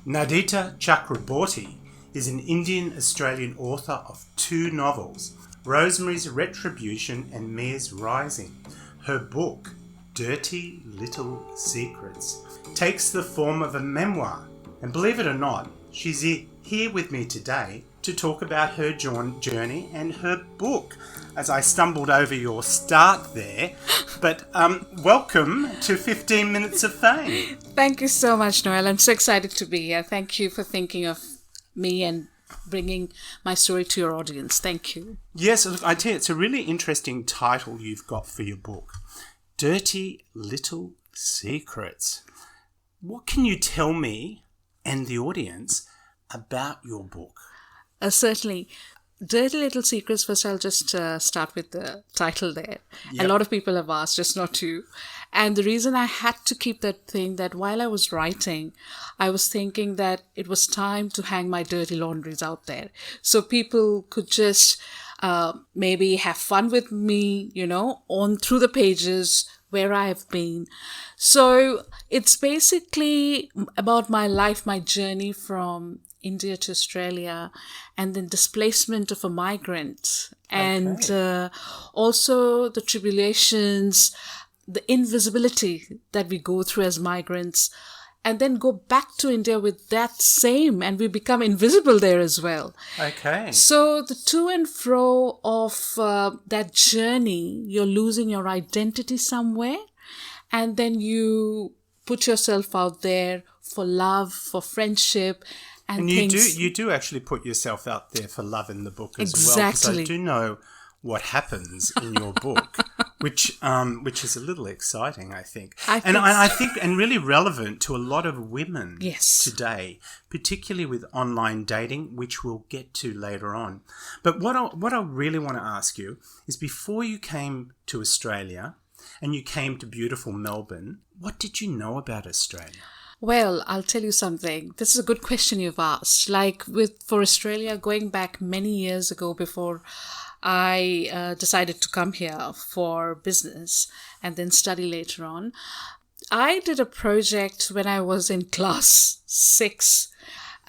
Nandita Chakraborty is an Indian-Australian author of 2 novels, Rosemary's Retribution and Mia's Rising. Her book, Dirty Little Secrets, takes the form of a memoir. And believe it or not, she's here with me today to talk about her journey and her book. As I stumbled over your start there, but welcome to 15 Minutes of Fame. Thank you so much, Noel. I'm so excited to be here. Thank you for thinking of me and bringing my story to your audience. Thank you. Yes, look, I tell you, it's a really interesting title you've got for your book, Dirty Little Secrets. What can you tell me and the audience about your book? Certainly. Dirty Little Secrets, first I'll just start with the title there. Yep. A lot of people have asked, just not you. And the reason I had to keep that thing, that while I was writing, I was thinking that it was time to hang my dirty laundries out there. So people could just maybe have fun with me, on through the pages where I have been. So it's basically about my life, my journey from India to Australia, and then displacement of a migrant, and also the tribulations, the invisibility that we go through as migrants, and then go back to India with that same, and we become invisible there as well. Okay. So the to and fro of that journey, you're losing your identity somewhere, and then you put yourself out there for love, for friendship. And you do actually put yourself out there for love in the book as well. Because I do know what happens in your book, which is a little exciting, I think. I think really relevant to a lot of women today, particularly with online dating, which we'll get to later on. But what I really want to ask you is, before you came to Australia and you came to beautiful Melbourne, what did you know about Australia? Well, I'll tell you something. This is a good question you've asked. For Australia, going back many years ago, before I decided to come here for business and then study later on, I did a project when I was in class 6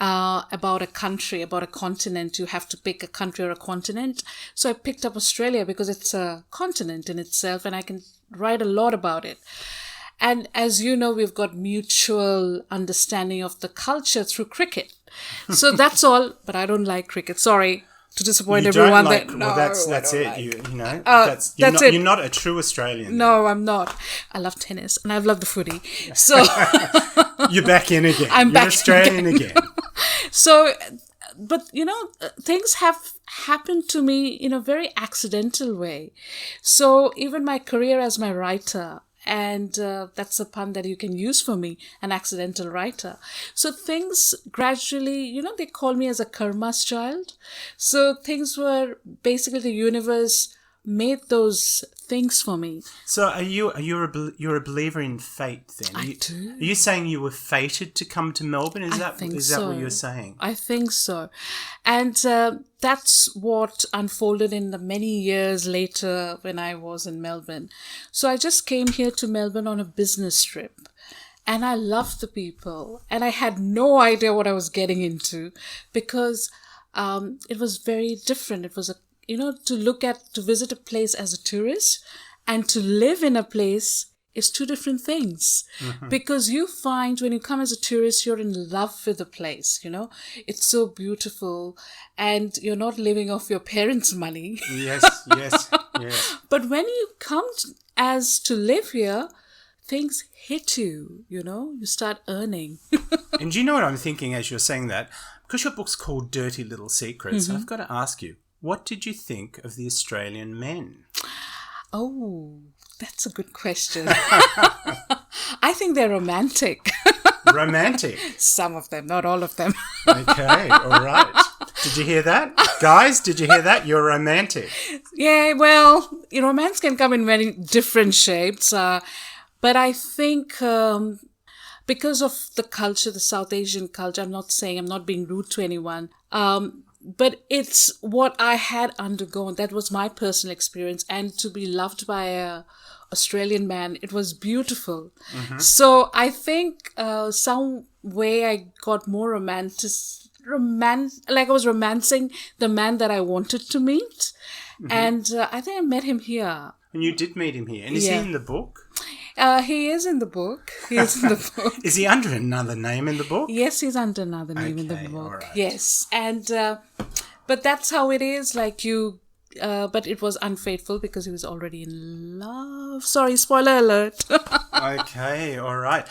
about a country, about a continent. You have to pick a country or a continent. So I picked up Australia because it's a continent in itself and I can write a lot about it. And as you know, we've got mutual understanding of the culture through cricket. So that's all. But I don't like cricket. Sorry to disappoint everyone. That's it. You're not a true Australian. No, I'm not. I love tennis and I've loved the footy. So you're back in again. You're Australian again. So, but things have happened to me in a very accidental way. So even my career as my writer, and that's a pun that you can use for me, an accidental writer. So things gradually, they call me as a karma's child. So things were basically, the universe made those things for me. So you're a believer in fate then? I do. Are you saying you were fated to come to Melbourne? Is that what you're saying? I think so. And that's what unfolded in the many years later when I was in Melbourne. So I just came here to Melbourne on a business trip. And I loved the people. And I had no idea what I was getting into, because it was very different. It was to visit a place as a tourist and to live in a place is 2 different things. Mm-hmm. Because you find when you come as a tourist, you're in love with the place, It's so beautiful and you're not living off your parents' money. Yes. But when you come to live here, things hit you, you start earning. And do you know what I'm thinking as you're saying that? Because your book's called Dirty Little Secrets, I've got to ask you, what did you think of the Australian men? Oh, that's a good question. I think they're romantic. Romantic? Some of them, not all of them. Okay, all right. Did you hear that? Guys, did you hear that? You're romantic. Yeah, well, romance can come in many different shapes. But I think because of the culture, the South Asian culture, I'm not being rude to anyone. But it's what I had undergone. That was my personal experience. And to be loved by a Australian man. It was beautiful. So I think some way I got more like I was romancing the man that I wanted to meet. And I think I met him here. And you did meet him here. And is he in the book? He is in the book. He is in the book. Is he under another name in the book? Yes, he's under another name in the book. All right. Yes. And, but that's how it is. Like but it was unfaithful because he was already in love. Sorry, spoiler alert. Okay, all right.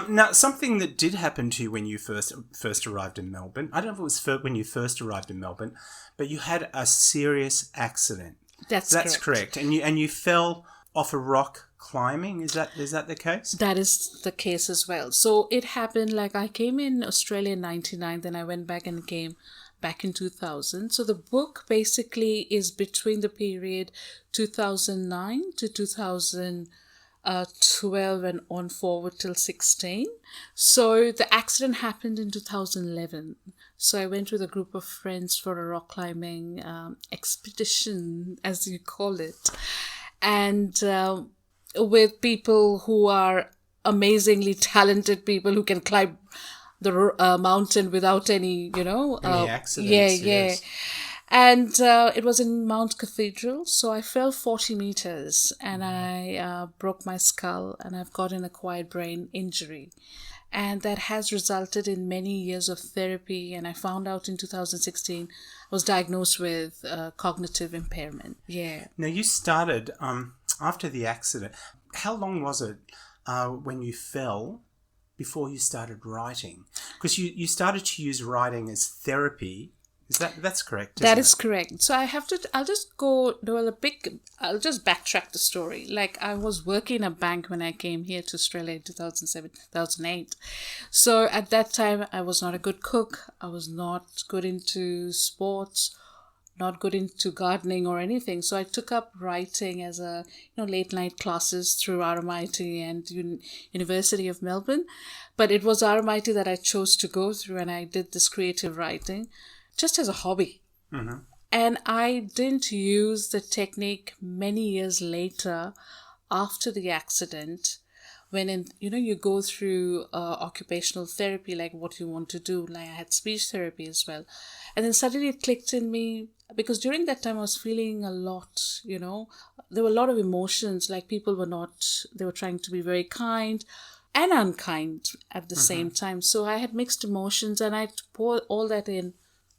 Now, something that did happen to you when you first arrived in Melbourne, I don't know if it was when you first arrived in Melbourne, but you had a serious accident. That's correct. And you fell off a rock climbing. Is that the case? That is the case as well. So it happened like I came in Australia in 1999, then I went back and came back in 2000. So the book basically is between the period 2009 to 2012 and on forward till 16. So the accident happened in 2011. So I went with a group of friends for a rock climbing expedition, as you call it. And with people who are amazingly talented people who can climb the mountain without any, Any accidents. Yes. And it was in Mount Cathedral. So I fell 40 meters and I broke my skull and I've got an acquired brain injury. And that has resulted in many years of therapy. And I found out in 2016, I was diagnosed with cognitive impairment. Yeah. Now, you started, after the accident, how long was it when you fell before you started writing? Because you started to use writing as therapy. That's correct, That is correct. So I'll just go, Noel, I'll just backtrack the story. Like I was working in a bank when I came here to Australia in 2007, 2008. So at that time, I was not a good cook. I was not good into sports, not good into gardening or anything. So I took up writing as a, late night classes through RMIT and University of Melbourne. But it was RMIT that I chose to go through and I did this creative writing just as a hobby. Mm-hmm. And I didn't use the technique many years later after the accident when, you go through occupational therapy, like what you want to do. Like I had speech therapy as well. And then suddenly it clicked in me because during that time I was feeling a lot, there were a lot of emotions, like they were trying to be very kind and unkind at the same time. So I had mixed emotions and I had to pour all that in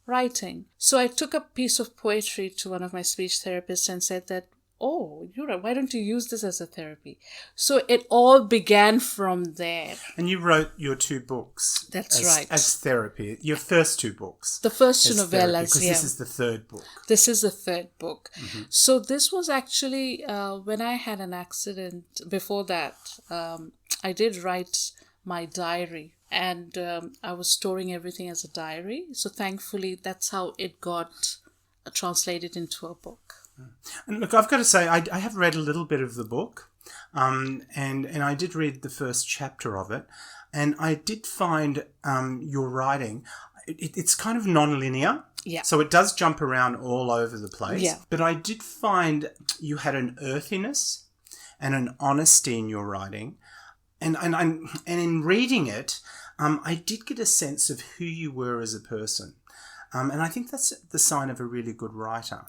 writing. So I took a piece of poetry to one of my speech therapists and said that, oh, you're right, why don't you use this as a therapy? So it all began from there. And you wrote your two books. That's right. As therapy. Your first two books. The first two novellas, because this is the third book. This is the third book. Mm-hmm. So this was actually when I had an accident. Before that, I did write my diary. And I was storing everything as a diary. So thankfully, that's how it got translated into a book. And look, I've got to say, I have read a little bit of the book. And I did read the first chapter of it. And I did find your writing, it's kind of non-linear. Yeah. So it does jump around all over the place. Yeah. But I did find you had an earthiness and an honesty in your writing. And in reading it, I did get a sense of who you were as a person. And I think that's the sign of a really good writer.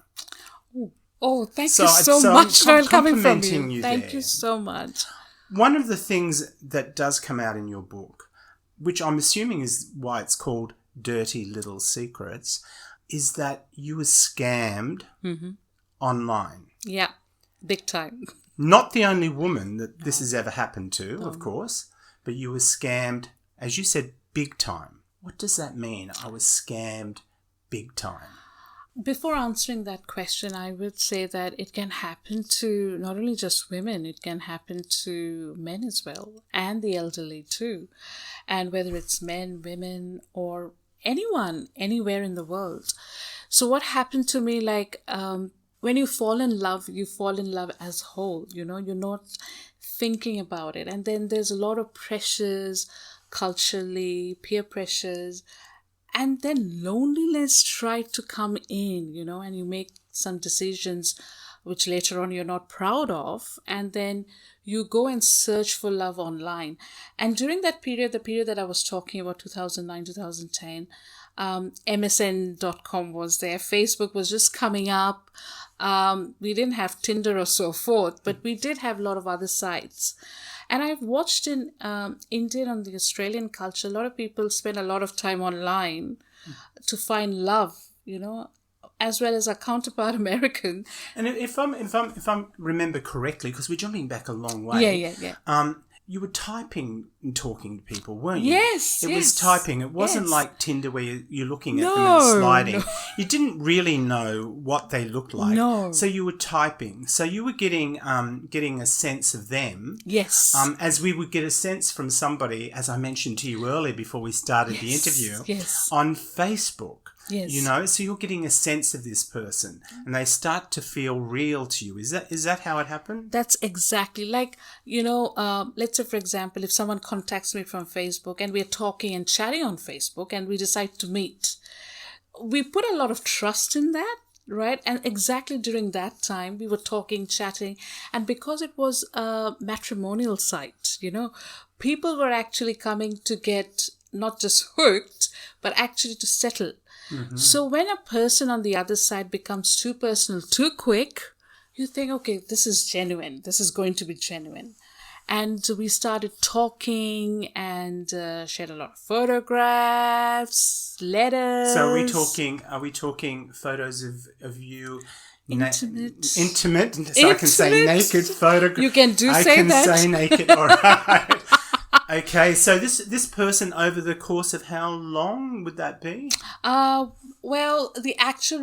Oh, thank you so much, Noel, coming from you. Thank you so much. One of the things that does come out in your book, which I'm assuming is why it's called Dirty Little Secrets, is that you were scammed online. Yeah, big time. Not the only woman that this has ever happened to, of course, but you were scammed, as you said, big time. What does that mean? I was scammed big time. Before answering that question, I would say that it can happen to not only just women, it can happen to men as well, and the elderly too. And whether it's men, women, or anyone, anywhere in the world. So what happened to me, when you fall in love as whole, you're not thinking about it. And then there's a lot of pressures, culturally, peer pressures, and then loneliness tried to come in, and you make some decisions which later on you're not proud of, and then you go and search for love online. And during that period, the period that I was talking about, 2009, 2010, MSN.com was there. Facebook was just coming up. We didn't have Tinder or so forth, but we did have a lot of other sites. And I've watched in Indian and the Australian culture, a lot of people spend a lot of time online to find love, as well as our counterpart American. And if I remember correctly, because we're jumping back a long way. Yeah. You were typing and talking to people, weren't you? Yes. It was typing. It wasn't like Tinder where you're looking at them No, and sliding. no. You didn't really know what they looked like. No. So you were typing. So you were getting a sense of them. Yes. As we would get a sense from somebody, as I mentioned to you earlier before we started the interview, on Facebook. Yes. So you're getting a sense of this person and they start to feel real to you. Is that how it happened? That's exactly like, let's say, for example, if someone contacts me from Facebook and we're talking and chatting on Facebook and we decide to meet, we put a lot of trust in that, right? And exactly during that time, we were talking, chatting, and because it was a matrimonial site, people were actually coming to get not just hooked, but actually to settle. Mm-hmm. So when a person on the other side becomes too personal, too quick, you think, okay, this is genuine. This is going to be genuine. And we started talking and shared a lot of photographs, letters. So are we talking photos of you? Intimate. So I can say naked photograph. You can say that. I can say naked. All right. Okay, so this person over the course of how long would that be? Well, the actual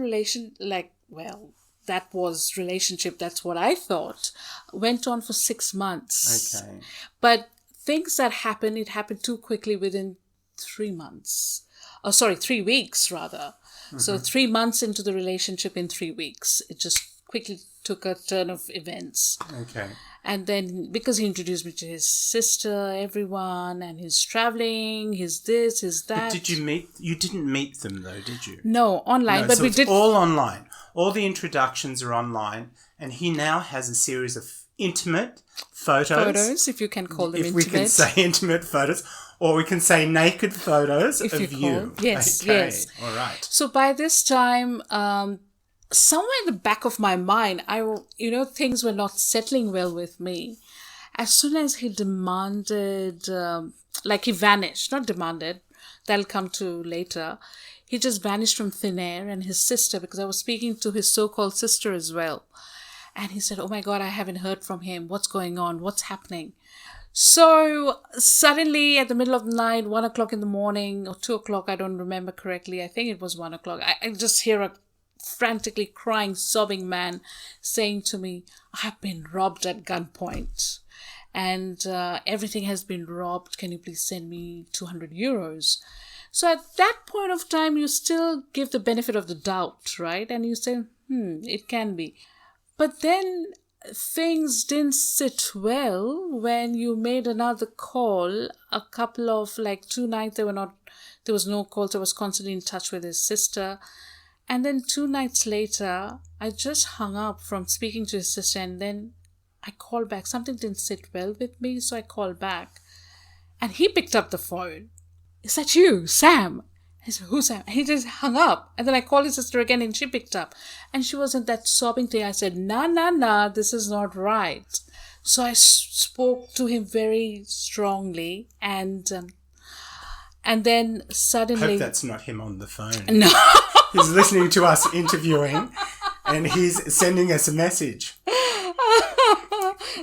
that was relationship, that's what I thought, went on for 6 months. Okay. But things that happened, it happened too quickly within 3 months. 3 weeks rather. Mm-hmm. So 3 months into the relationship, in 3 weeks, it just quickly took a turn of events. Okay. And then because he introduced me to his sister, everyone, and he's traveling, he's this, he's that. But you didn't meet them though, did you? No, online. No, but so we it's did all online. All the introductions are online, and he now has a series of intimate photos. Photos, if you can call them intimate. If we can say intimate photos, or we can say naked photos of you. Yes, okay. Yes. All right. So by this time, somewhere in the back of my mind, things were not settling well with me. As soon as he demanded, he vanished, not demanded, that'll come to later. He just vanished from thin air, and his sister, because I was speaking to his so-called sister as well. And he said, oh my God, I haven't heard from him. What's going on? What's happening? So suddenly at the middle of the night, 1 o'clock in the morning or 2 o'clock, I don't remember correctly. I think it was 1 o'clock. I just hear a frantically crying, sobbing man saying to me, I've been robbed at gunpoint and everything has been robbed. Can you please send me 200 euros? So at that point of time, you still give the benefit of the doubt, right? And you say, it can be. But then things didn't sit well when you made another call. A couple of 2 nights, there was no calls. I was constantly in touch with his sister. And then 2 nights later, I just hung up from speaking to his sister, and then I called back. Something didn't sit well with me, so I called back. And he picked up the phone. Is that you, Sam? I said, who's Sam? And he just hung up. And then I called his sister again, and she picked up. And she was in that sobbing thing. I said, nah, this is not right. So I spoke to him very strongly, and then suddenly... I hope that's not him on the phone. No. He's listening to us interviewing and he's sending us a message.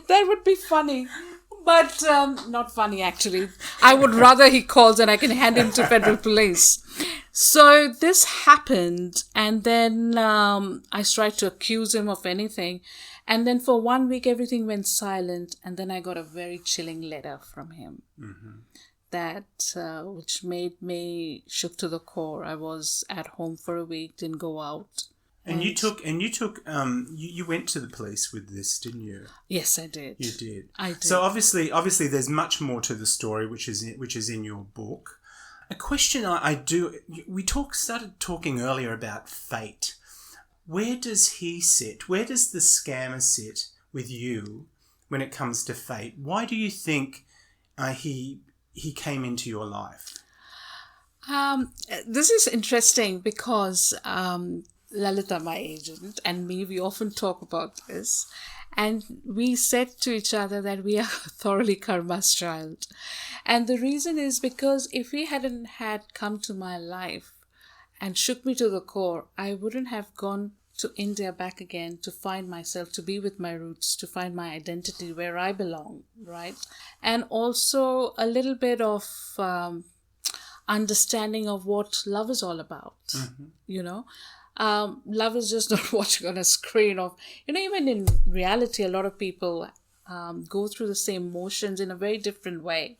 That would be funny. But not funny, actually. I would rather he calls and I can hand him to federal police. So this happened, and then I tried to accuse him of anything. And then for 1 week, everything went silent. And then I got a very chilling letter from him. Mm-hmm. That which made me shook to the core. I was at home for a week, didn't go out. You went to the police with this, didn't you? Yes, I did. You did. I did. So obviously there's much more to the story, which is in your book. A question I do, started talking earlier about fate. Where does he sit? Where does the scammer sit with you when it comes to fate? Why do you think he came into your life? This is interesting because Lalita, my agent, and me, we often talk about this. And we said to each other that we are thoroughly karma's child. And the reason is because if he hadn't had come to my life and shook me to the core, I wouldn't have gone to India back again to find myself, to be with my roots, to find my identity where I belong, right? And also a little bit of understanding of what love is all about, you know. Love is just not watching on a screen of, you know, even in reality, a lot of people go through the same motions in a very different way.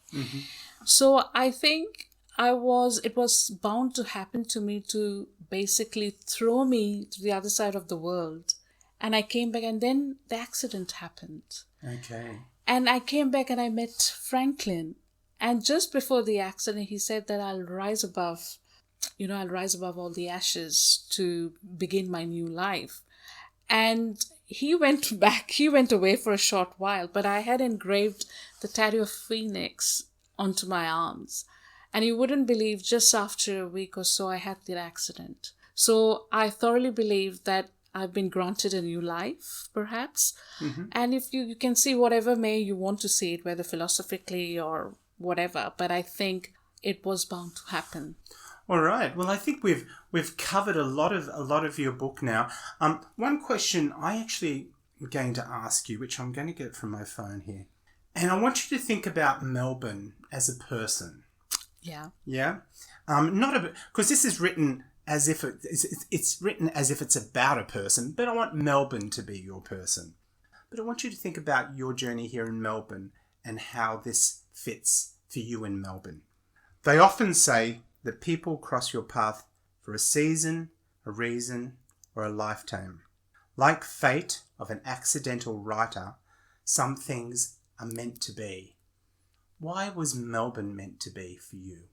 So I think it was bound to happen to me to basically throw me to the other side of the world. And I came back, and then the accident happened. Okay. And I came back and I met Franklin. And just before the accident, he said that I'll rise above all the ashes to begin my new life. And he went away for a short while, but I had engraved the tattoo of Phoenix onto my arms. And you wouldn't believe, just after a week or so, I had the accident. So I thoroughly believe that I've been granted a new life, perhaps. And if you can see whatever way you want to see it, whether philosophically or whatever, but I think it was bound to happen. All right. Well, I think we've covered a lot of your book now. One question I actually am going to ask you, which I'm going to get from my phone here, and I want you to think about Melbourne as a person. Yeah. Yeah. Because this is written as if it's written as if it's about a person, but I want Melbourne to be your person. But I want you to think about your journey here in Melbourne and how this fits for you in Melbourne. They often say that people cross your path for a season, a reason, or a lifetime. Like fate of an accidental writer, some things are meant to be. Why was Melbourne meant to be for you?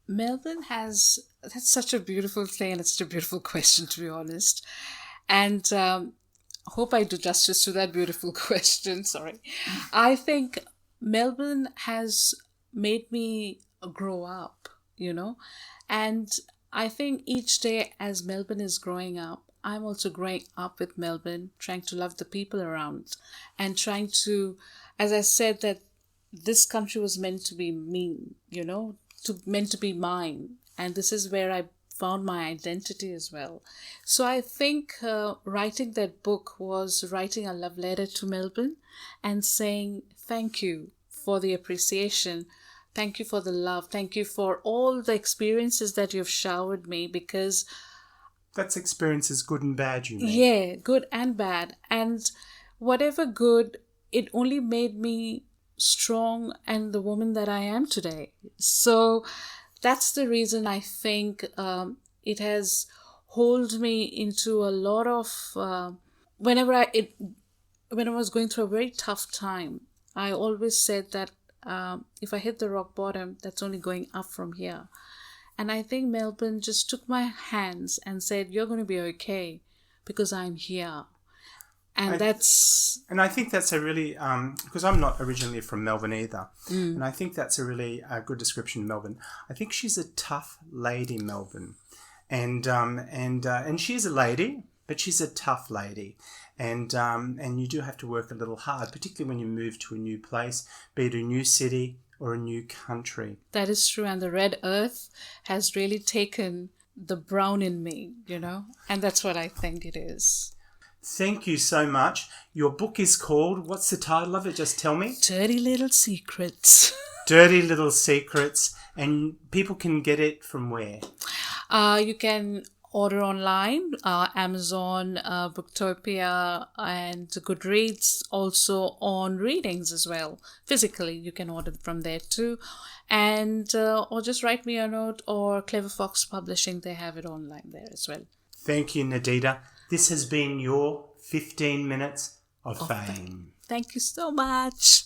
Melbourne that's such a beautiful thing, and it's such a beautiful question, to be honest. And I hope I do justice to that beautiful question. Sorry. I think Melbourne has made me grow up, you know. And I think each day as Melbourne is growing up, I'm also growing up with Melbourne, trying to love the people around and trying to, as I said, that this country was meant to be me, you know, meant to be mine. And this is where I found my identity as well. So I think writing that book was writing a love letter to Melbourne and saying thank you for the appreciation. Thank you for the love. Thank you for all the experiences that you've showered me, because... That's experiences good and bad, you mean? Yeah, good and bad. And whatever good, it only made me strong and the woman that I am today. So that's the reason I think it has held me into a lot of... When I was going through a very tough time, I always said that if I hit the rock bottom, that's only going up from here. And I think Melbourne just took my hands and said, you're going to be okay because I'm here. And I think that's a really, because I'm not originally from Melbourne either. And I think that's a really good description of Melbourne. I think she's a tough lady, Melbourne. And she is a lady, but she's a tough lady. And you do have to work a little hard, particularly when you move to a new place, be it a new city or a new country. That is true. And the red earth has really taken the brown in me, you know, and that's what I think it is. Thank you so much. Your book is called, what's the title of it? Just tell me. Dirty Little Secrets. Dirty Little Secrets. And people can get it from where? You can order online, Amazon, Booktopia, and Goodreads, also on readings as well. Physically, you can order from there too. And or just write me a note, or Clever Fox Publishing, they have it online there as well. Thank you, Nandita. This has been your 15 minutes of fame. Thank you so much.